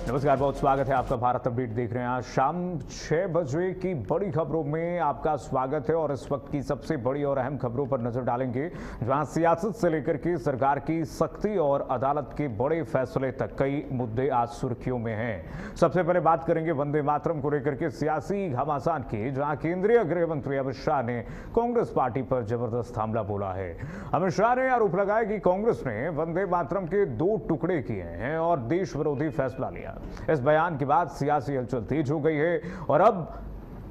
नमस्कार, बहुत स्वागत है आपका। भारत अपडेट देख रहे हैं। आज शाम 6 बजे की बड़ी खबरों में आपका स्वागत है और इस वक्त की सबसे बड़ी और अहम खबरों पर नजर डालेंगे, जहां सियासत से लेकर के सरकार की सख्ती और अदालत के बड़े फैसले तक कई मुद्दे आज सुर्खियों में हैं। सबसे पहले बात करेंगे वंदे मातरम को लेकर के सियासी घमासान की, जहां केंद्रीय गृह मंत्री अमित शाह ने कांग्रेस पार्टी पर जबरदस्त हमला बोला है। अमित शाह ने आरोप लगाया कि कांग्रेस ने वंदे मातरम के 2 टुकड़े किए हैं और देश विरोधी फैसला लिया। इस बयान के बाद सियासी हलचल तेज हो गई है। और अब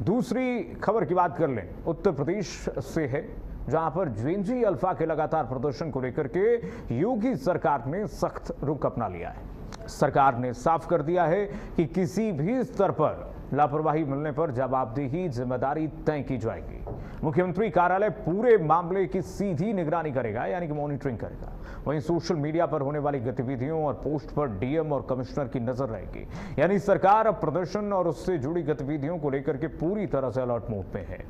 दूसरी खबर की बात कर लें, उत्तर प्रदेश से है, जहां पर जेएनजी अल्फा के लगातार प्रदर्शन को लेकर के योगी सरकार ने सख्त रुख अपना लिया है। सरकार ने साफ कर दिया है कि किसी भी स्तर पर लापरवाही मिलने पर जवाबदेही जिम्मेदारी तय की जाएगी। मुख्यमंत्री कार्यालय पूरे मामले की सीधी निगरानी करेगा, यानी कि मॉनिटरिंग करेगा। वहीं सोशल मीडिया पर होने वाली गतिविधियों और पोस्ट पर डीएम और कमिश्नर की नजर रहेगी। यानी सरकार अब प्रदर्शन और उससे जुड़ी गतिविधियों को लेकर के पूरी तरह से अलर्ट मोड में है।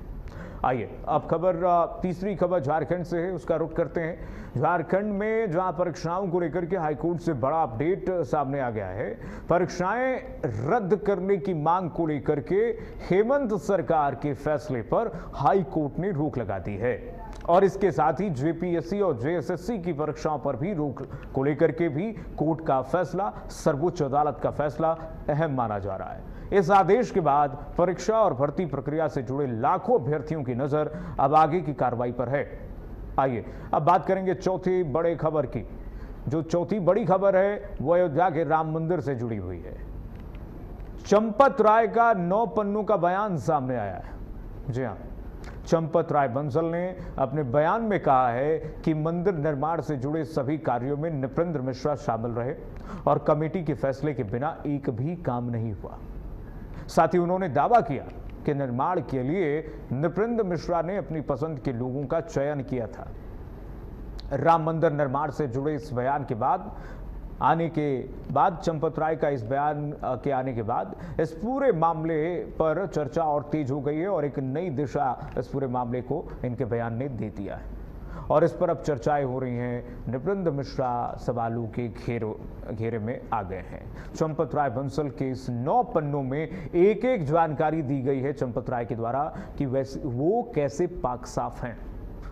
आइए अब तीसरी खबर झारखंड से है, उसका रुख करते हैं। झारखंड में जहां परीक्षाओं को लेकर के हाईकोर्ट से बड़ा अपडेट सामने आ गया है। परीक्षाएं रद्द करने की मांग को लेकर के हेमंत सरकार के फैसले पर हाईकोर्ट ने रोक लगा दी है और इसके साथ ही जेपीएससी और जेएसएससी की परीक्षाओं पर भी रोक को लेकर के भी कोर्ट का फैसला, सर्वोच्च अदालत का फैसला अहम माना जा रहा है। इस आदेश के बाद परीक्षा और भर्ती प्रक्रिया से जुड़े लाखों अभ्यर्थियों की नजर अब आगे की कार्रवाई पर है। आइए अब बात करेंगे चौथी बड़े खबर की। जो चौथी बड़ी खबर है वो अयोध्या के राम मंदिर से जुड़ी हुई है। चंपत राय का 9 पन्नों का बयान सामने आया है। जी हां, चंपत राय बंसल ने अपने बयान में कहा है कि मंदिर निर्माण से जुड़े सभी कार्यों में नृपेंद्र मिश्रा शामिल रहे और कमेटी के फैसले के बिना एक भी काम नहीं हुआ। साथ ही उन्होंने दावा किया कि निर्माण के लिए नृपेंद्र मिश्रा ने अपनी पसंद के लोगों का चयन किया था। राम मंदिर निर्माण से जुड़े इस बयान के बाद चंपत राय का इस बयान के आने के बाद इस पूरे मामले पर चर्चा और तेज हो गई है और एक नई दिशा इस पूरे मामले को इनके बयान ने दे दिया है और इस पर अब चर्चाएं हो रही हैं। नृपेंद्र मिश्रा सवालों के घेरे में आ गए हैं। चंपत राय बंसल के इस 9 पन्नों में एक एक जानकारी दी गई है चंपत राय के द्वारा कि वैसे वो कैसे पाक साफ हैं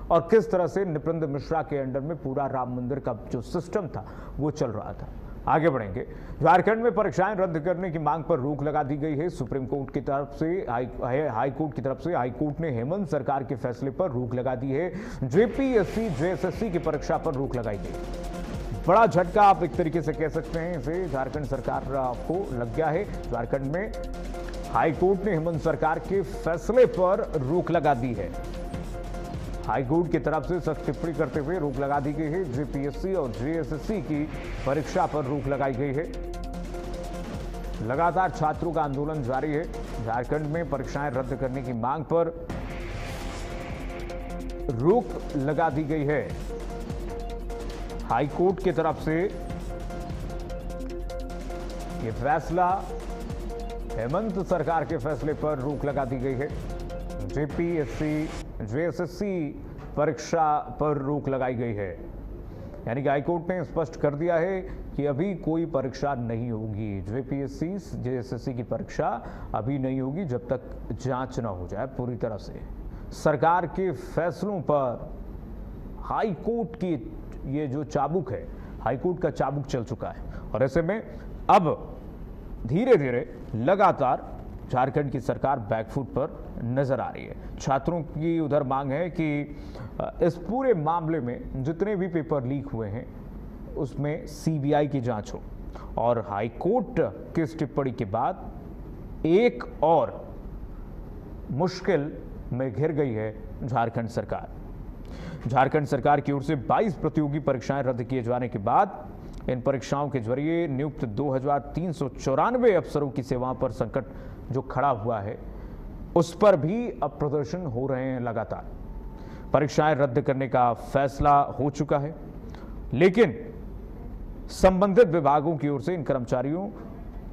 और किस तरह से नृपेंद्र मिश्रा के अंडर में पूरा राम मंदिर का जो सिस्टम था वो चल रहा था। आगे बढ़ेंगे। झारखंड में परीक्षाएं रद्द करने की मांग पर रोक लगा दी गई है। सुप्रीम कोर्ट की तरफ से हाईकोर्ट की तरफ से हाईकोर्ट ने हेमंत सरकार के फैसले पर रोक लगा दी है। जेपीएससी जेएसएससी की परीक्षा पर रोक लगाई गई। बड़ा झटका आप एक तरीके से कह सकते हैं इसे झारखंड सरकार को लग गया है। झारखंड में हाईकोर्ट ने हेमंत सरकार के फैसले पर रोक लगा दी है। हाईकोर्ट की तरफ से सख्त टिप्पणी करते हुए रोक लगा दी गई है। जेपीएससी और जेएसएससी की परीक्षा पर रोक लगाई गई है। लगातार छात्रों का आंदोलन जारी है। झारखंड में परीक्षाएं रद्द करने की मांग पर रोक लगा दी गई है। हाईकोर्ट की तरफ से यह फैसला, हेमंत सरकार के फैसले पर रोक लगा दी गई है। जेपीएससी जेएसएससी परीक्षा पर रोक लगाई गई है। यानी कि हाईकोर्ट ने स्पष्ट कर दिया है कि अभी कोई परीक्षा नहीं होगी। जेपीएससी जेएसएससी की परीक्षा अभी नहीं होगी जब तक जांच ना हो जाए पूरी तरह से। सरकार के फैसलों पर हाईकोर्ट की ये जो चाबुक है, हाईकोर्ट का चाबुक चल चुका है और ऐसे में अब धीरे धीरे लगातार झारखंड की सरकार बैकफुट पर नजर आ रही है। छात्रों की उधर मांग है कि इस पूरे मामले में जितने भी पेपर लीक हुए हैं उसमें सीबीआई की जांच हो और हाईकोर्ट की इस टिप्पणी के बाद एक और मुश्किल में घिर गई है झारखंड सरकार। झारखंड सरकार की ओर से 22 प्रतियोगी परीक्षाएं रद्द किए जाने के बाद इन परीक्षाओं के जरिए नियुक्त 2394 अफसरों की सेवाओं पर संकट जो खड़ा हुआ है उस पर भी अब प्रदर्शन हो रहे हैं। लगातार परीक्षाएं रद्द करने का फैसला हो चुका है, लेकिन संबंधित विभागों की ओर से इन कर्मचारियों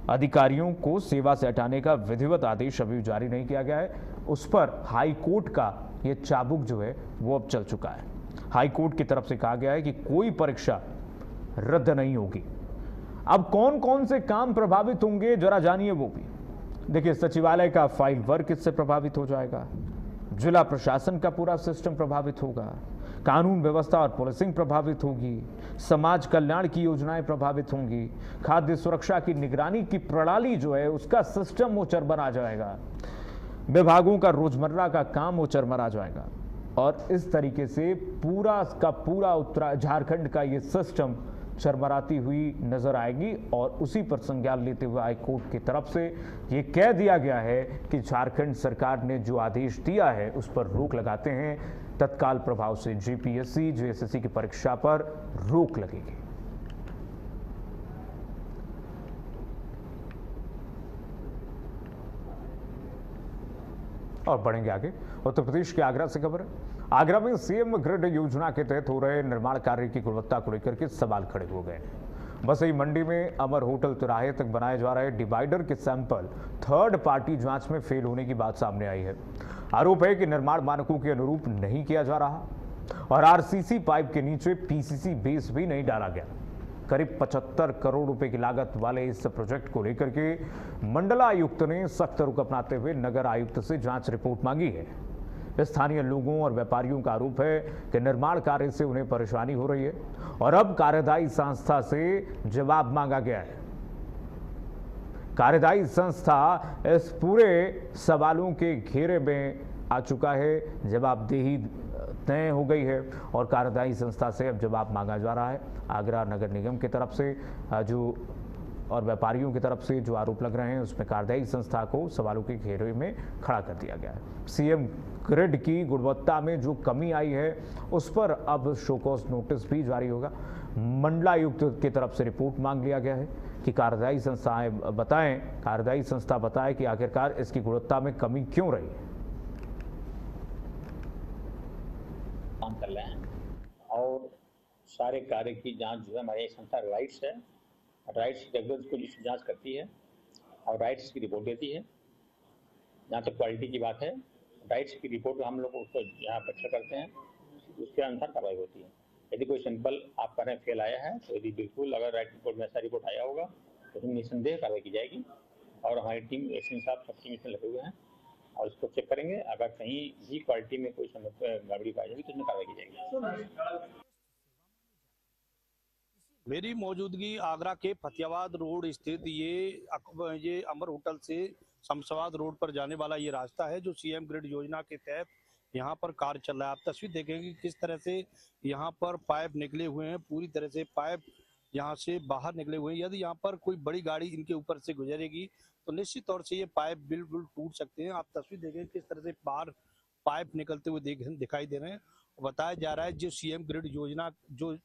अधिकारियों को सेवा से हटाने का विधिवत आदेश अभी जारी नहीं किया गया है। उस पर हाईकोर्ट का ये चाबुक जो है वो अब चल चुका है। हाईकोर्ट की तरफ से कहा गया है कि कोई परीक्षा रद्द नहीं होगी। अब कौन कौन से काम प्रभावित होंगे जरा जानिए वो भी। देखिए, सचिवालय का फाइल वर्क इससे प्रभावित हो जाएगा, जिला प्रशासन का पूरा सिस्टम प्रभावित होगा, कानून व्यवस्था और पुलिसिंग प्रभावित होगी, समाज कल्याण की योजनाएं प्रभावित होंगी, खाद्य सुरक्षा की निगरानी की प्रणाली जो है उसका सिस्टम वो चरमरा जाएगा, विभागों का रोजमर्रा का काम वो चरमरा जाएगा। और इस तरीके से पूरा का पूरा उत्तरा झारखंड का ये सिस्टम चरमराती हुई नजर आएगी। और उसी पर संज्ञान लेते हुए हाईकोर्ट की तरफ से ये कह दिया गया है कि झारखंड सरकार ने जो आदेश दिया है उस पर रोक लगाते हैं, तत्काल प्रभाव से जीपीएससी जेएसएससी की परीक्षा पर रोक लगेगी। और बढ़ेंगे आगे। उत्तर प्रदेश के आगरा से खबर है। आगरा में सीएम ग्रिड योजना के तहत हो रहे निर्माण कार्य की गुणवत्ता को लेकर के सवाल खड़े हो गए। वसई मंडी में अमर होटल तिराहे तक बनाए जा रहे डिवाइडर के सैंपल थर्ड पार्टी जांच में फेल होने की बात सामने आई है। आरोप है कि निर्माण मानकों के अनुरूप नहीं किया जा रहा और आरसीसी पाइप के नीचे पीसीसी बेस भी नहीं डाला गया। करीब 75 करोड़ रुपए की लागत वाले इस प्रोजेक्ट को लेकर के मंडलायुक्त ने सख्त रुख अपनाते हुए नगर आयुक्त से जांच रिपोर्ट मांगी है। स्थानीय लोगों और व्यापारियों का आरोप है कि निर्माण कार्य से उन्हें परेशानी हो रही है और अब कार्यदायी संस्था से जवाब मांगा गया है। कार्यदायी संस्था इस पूरे सवालों के घेरे में आ चुका है, जवाबदेही तय हो गई है और कार्यदायी संस्था से अब जवाब मांगा जा रहा है। आगरा नगर निगम की तरफ से जो और व्यापारियों की तरफ से जो आरोप लग रहे हैं उसमें कार्यदायी संस्था को सवालों के घेरे में खड़ा कर दिया गया है। सीएम ग्रिड की गुणवत्ता में जो कमी आई है उस पर अब शोकॉज नोटिस भी जारी होगा। मंडलायुक्त की तरफ से रिपोर्ट मांग लिया गया है कि कार्यदायी संस्था बताए कि आखिरकार इसकी गुणवत्ता में कमी क्यों रही। काम कर रहे हैं और सारे कार्य की जांच जो है हमारी संस्था राइट्स है, राइट्स रेगुलर को जांच करती है और राइट्स की रिपोर्ट देती है। जहाँ तक क्वालिटी की बात है, राइट्स की रिपोर्ट हम लोग उसको यहाँ परीक्षा करते हैं, उसके अनुसार कार्रवाई होती है। यदि कोई सैंपल आप करें फेल आया है तो यदि बिल्कुल अगर राइट रिपोर्ट में ऐसा रिपोर्ट आया होगा तो उसमें निसंदेह कार्रवाई की जाएगी और हमारी टीम एसएन साहब सब टीम इसमें लगे हुए हैं और इसको चेक करेंगे। अगर कहीं भी क्वालिटी में कोई गड़बड़ी पाई जाएगी तो उसमें कार्रवाई की जाएगी। मेरी मौजूदगी आगरा के फतेहाबाद रोड स्थित ये अमर होटल से शमशाबाद रोड पर जाने वाला ये रास्ता है जो सीएम ग्रिड योजना के तहत यहाँ पर कार्य चल रहा है। आप तस्वीर देखेंगे किस तरह से यहाँ पर पाइप निकले हुए हैं, पूरी तरह से पाइप यहाँ से बाहर निकले हुए हैं। यदि यहाँ पर कोई बड़ी गाड़ी इनके ऊपर से गुजरेगी तो निश्चित तौर से ये पाइप बिल्कुल टूट सकते हैं। आप तस्वीर देखें किस तरह से बाहर पाइप निकलते हुए दिखाई दे रहे हैं। बताया जा रहा है जो सीएम ग्रिड योजना जो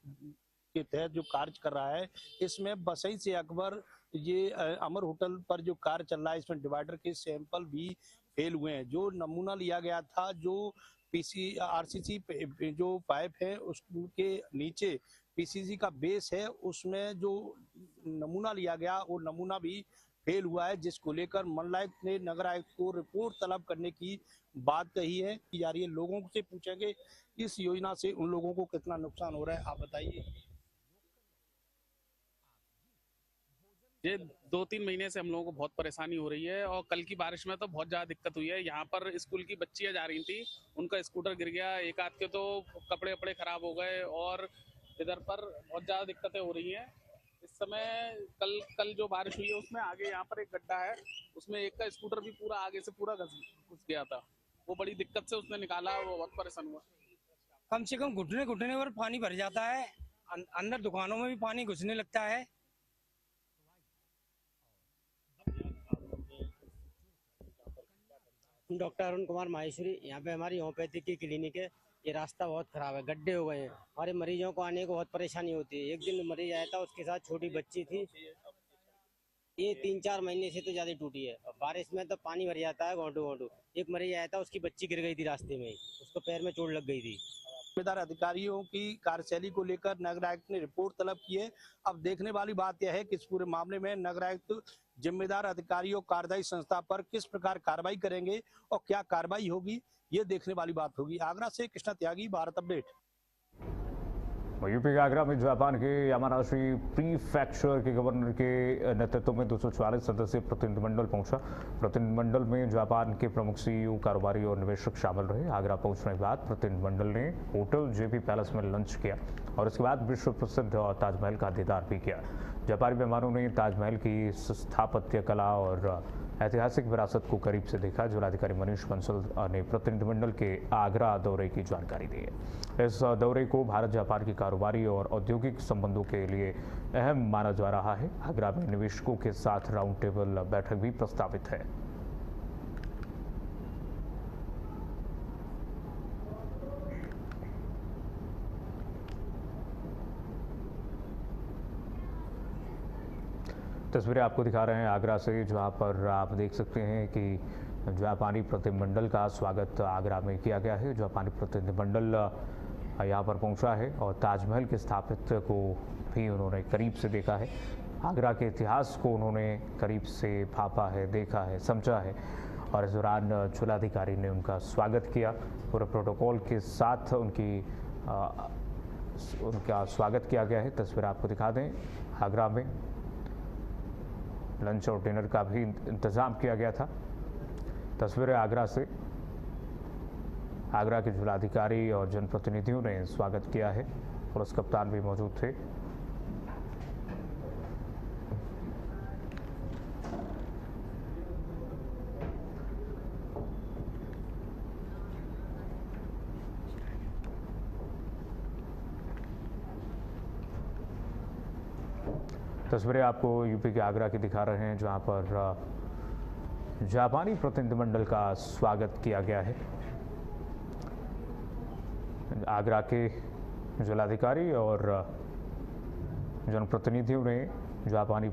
के तहत जो कार्य कर रहा है इसमें वसई से अकबर ये अमर होटल पर जो कार्य चल रहा है इसमें डिवाइडर के सैंपल भी फेल हुए हैं। जो नमूना लिया गया था, जो आरसीसी जो पाइप है उसके नीचे पीसीसी का बेस है, उसमें जो नमूना लिया गया वो नमूना भी फेल हुआ है, जिसको लेकर मंडलायुक्त ने नगर आयुक्त को रिपोर्ट तलब करने की बात कही है कि यार ये लोगों से पूछेंगे इस योजना से उन लोगों को कितना नुकसान हो रहा है। आप बताइए। ये 2-3 महीने से हम लोगों को बहुत परेशानी हो रही है और कल की बारिश में तो बहुत ज़्यादा दिक्कत हुई है। यहाँ पर स्कूल की बच्चियाँ जा रही थी, उनका स्कूटर गिर गया, एक आध के तो कपड़े वपड़े खराब हो गए और इधर पर बहुत ज़्यादा दिक्कतें हो रही हैं इस समय। कल जो बारिश हुई है उसमें आगे यहाँ पर एक गड्ढा है, उसमें एक का स्कूटर भी पूरा आगे से पूरा घुस गया था, वो बड़ी दिक्कत से उसने निकाला, वो बहुत परेशान हुआ। कम से कम घुटने पर पानी भर जाता है, अंदर दुकानों में भी पानी घुसने लगता है। डॉक्टर अरुण कुमार माहेश्वरी, यहाँ पे हमारी होम्योपैथिक की क्लिनिक है। ये रास्ता बहुत खराब है, गड्ढे हो गए हैं, हमारे मरीजों को आने को बहुत परेशानी होती है। एक दिन मरीज आया था, उसके साथ छोटी बच्ची थी, ये 3-4 महीने से तो ज्यादा टूटी है। बारिश में तो पानी भर जाता है घोंटू। एक मरीज आया था, उसकी बच्ची गिर गई थी रास्ते में, उसको पैर में चोट लग गई थी। जिम्मेदार अधिकारियों की कार्यशैली को लेकर नगर आयुक्त ने रिपोर्ट तलब की है। अब देखने वाली बात यह है कि इस पूरे मामले में नगर आयुक्त जिम्मेदार अधिकारियों कार्यदायी संस्था पर किस प्रकार कार्रवाई करेंगे और क्या कार्रवाई होगी, ये देखने वाली बात होगी। आगरा से कृष्णा त्यागी, भारत अपडेट। यूपी के आगरा में जापान के यामानाशी प्रीफेक्चर के गवर्नर के नेतृत्व में 244 सदस्यीय प्रतिनिधिमंडल पहुंचा। प्रतिनिधिमंडल में जापान के प्रमुख सीईओ, कारोबारी और निवेशक शामिल रहे। आगरा पहुंचने के बाद प्रतिनिधिमंडल ने होटल जेपी पैलेस में लंच किया और इसके बाद विश्व प्रसिद्ध ताजमहल का दीदार भी किया। जापानी मेहमानों ने ताजमहल की स्थापत्य कला और ऐतिहासिक विरासत को करीब से देखा। जिलाधिकारी मनीष बंसल ने प्रतिनिधिमंडल के आगरा दौरे की जानकारी दी है। इस दौरे को भारत जापान के कारोबारी और औद्योगिक संबंधों के लिए अहम माना जा रहा है। आगरा में निवेशकों के साथ राउंड टेबल बैठक भी प्रस्तावित है। तस्वीरें आपको दिखा रहे हैं आगरा से, जहां पर आप देख सकते हैं कि जापानी प्रतिनिधिमंडल का स्वागत आगरा में किया गया है। जापानी प्रतिनिधिमंडल यहां पर पहुंचा है और ताजमहल के स्थापत्य को भी उन्होंने करीब से देखा है। आगरा के इतिहास को उन्होंने करीब से भापा है, देखा है, समझा है और इस दौरान जिलाधिकारी ने उनका स्वागत किया। पूरे प्रोटोकॉल के साथ उनका स्वागत किया गया है। तस्वीर आपको दिखा दें, आगरा में लंच और डिनर का भी इंतज़ाम किया गया था। तस्वीरें आगरा से, आगरा के जिलाधिकारी और जनप्रतिनिधियों ने स्वागत किया है। पुलिस कप्तान भी मौजूद थे। तस्वीरें आपको यूपी के आगरा की दिखा रहे हैं, जहां पर जापानी प्रतिनिधिमंडल का स्वागत किया गया है। आगरा के जिलाधिकारी और जनप्रतिनिधियों ने जापानी